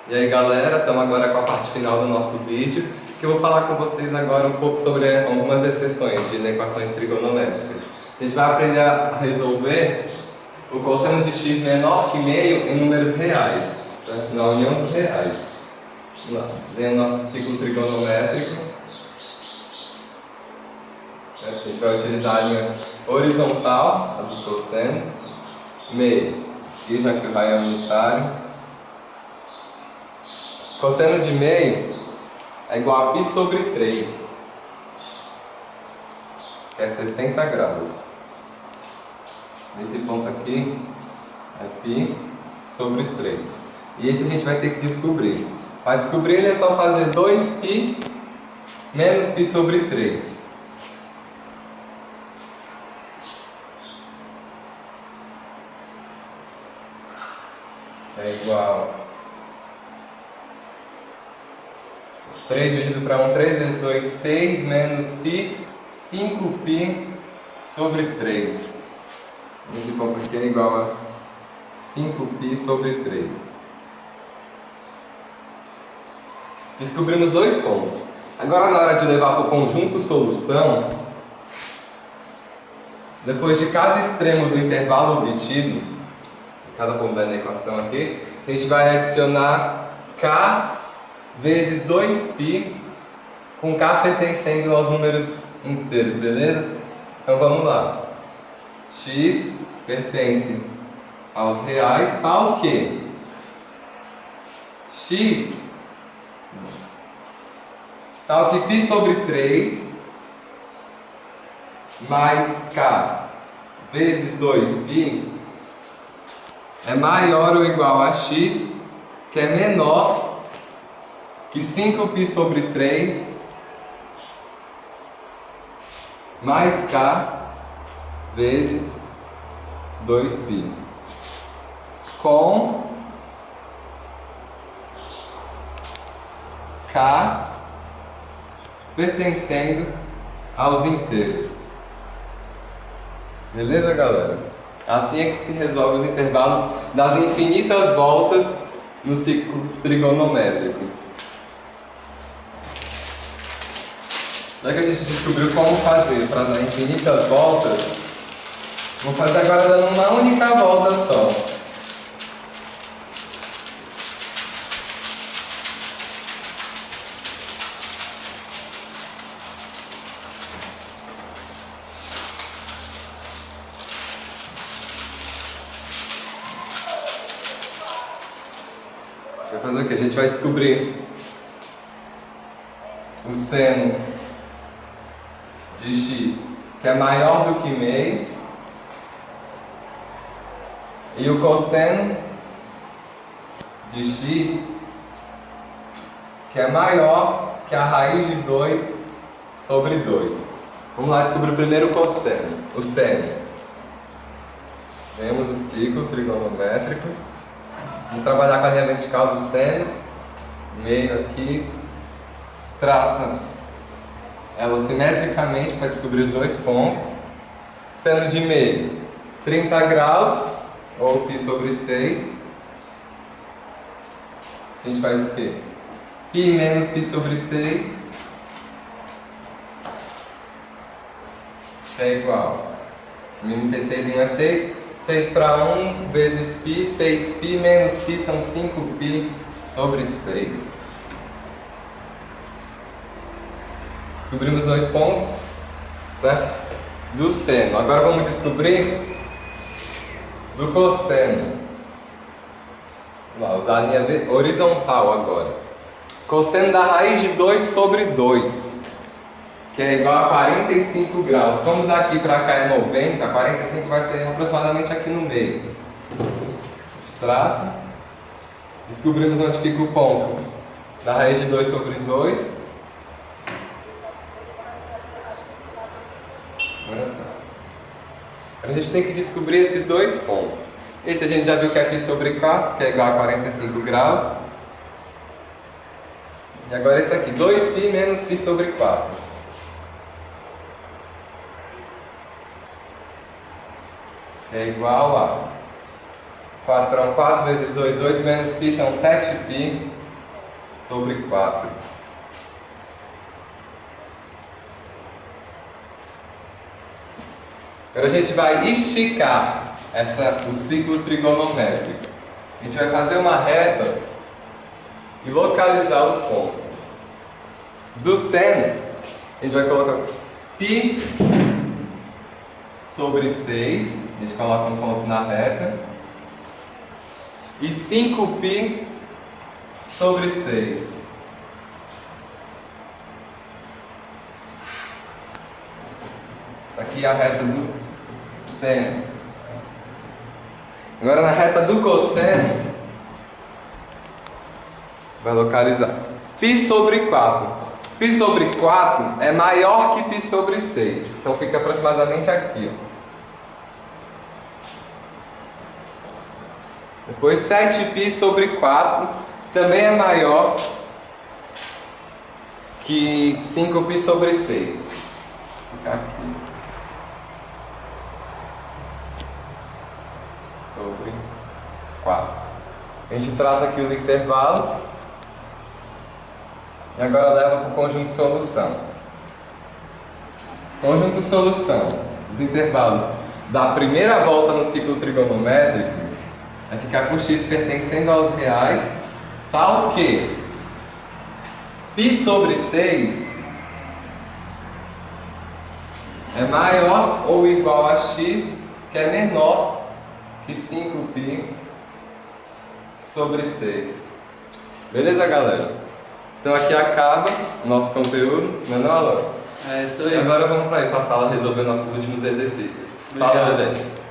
E aí galera, estamos agora com a parte final do nosso vídeo, que eu vou falar com vocês agora um pouco sobre algumas exceções de equações trigonométricas. A gente vai aprender a resolver o cosseno de x menor que meio em números reais, tá? Na união dos reais. Vamos lá, desenho o nosso ciclo trigonométrico. A gente vai utilizar a linha horizontal, a dos cossenos, meio, aqui já que vai é unitário. Cosseno de meio é igual a π sobre 3, que é 60 graus. Esse ponto aqui é π sobre 3. E esse a gente vai ter que descobrir. Para descobrir ele é só fazer 2π menos π sobre 3. É igual 3 dividido para 1, 3 vezes 2, 6, menos π, 5π sobre 3. Esse ponto aqui é igual a 5π sobre 3. Descobrimos dois pontos. Agora, na hora de levar para o conjunto solução, depois de cada extremo do intervalo obtido, cada ponto da equação aqui, a gente vai adicionar k vezes 2π, com k pertencendo aos números inteiros, beleza? Então vamos lá. X pertence aos reais, ao que? X tal que π sobre 3 mais k vezes 2π é maior ou igual a x, que é menor que 5π sobre 3 mais k vezes 2π, com k pertencendo aos inteiros. Beleza, galera? Assim é que se resolve os intervalos das infinitas voltas no ciclo trigonométrico. Já que a gente descobriu como fazer para dar infinitas voltas, vou fazer agora dando uma única volta só. Vai fazer o que? A gente vai descobrir o seno de x, que é maior do que meio, e o cosseno de x, que é maior que a raiz de 2 sobre 2. Vamos lá descobrir primeiro o cosseno, o seno. Temos o ciclo trigonométrico. Vamos trabalhar com a linha vertical dos senos, meio aqui, traça ela simetricamente para descobrir os dois pontos. Seno de meio, 30 graus, ou π sobre 6. A gente faz o quê? π menos π sobre 6 é igual, menos 6 em 1 é 6, 6 para 1 vezes π, 6π menos π são 5π sobre 6. Descobrimos dois pontos, certo? Do seno. Agora vamos descobrir do cosseno. Vamos lá, usar a linha horizontal agora. Cosseno da raiz de 2 sobre 2, que é igual a 45 graus. Como daqui para cá é 90, 45 vai ser aproximadamente aqui no meio. A gente traça. Descobrimos onde fica o ponto da raiz de 2 sobre 2. Agora traça. A gente tem que descobrir esses dois pontos. Esse a gente já viu que é π sobre 4, que é igual a 45 graus. E agora esse aqui, 2π menos π sobre 4. É igual a 4 4 vezes 2, 8, menos π são 7π sobre 4. Agora a gente vai esticar o ciclo trigonométrico. A gente vai fazer uma reta e localizar os pontos. Do seno, a gente vai colocar π sobre 6, a gente coloca um ponto na reta, e 5π sobre 6. Essa aqui é a reta do seno. Agora na reta do cosseno, vai localizar π sobre 4. π sobre 4 é maior que π sobre 6. Então fica aproximadamente aqui. Ó. Depois 7π sobre 4 também é maior que 5π sobre 6. Fica aqui. Sobre 4. A gente traça aqui os intervalos. E agora leva para o conjunto de solução. Conjunto de solução. Os intervalos da primeira volta no ciclo trigonométrico vai ficar com x pertencendo aos reais, tal que π sobre 6 é maior ou igual a x, que é menor que 5π sobre 6. Beleza, galera? Então aqui acaba o nosso conteúdo, não é não, Alan? É isso aí. Agora vamos para ir para a sala resolver nossos últimos exercícios. Fala, gente.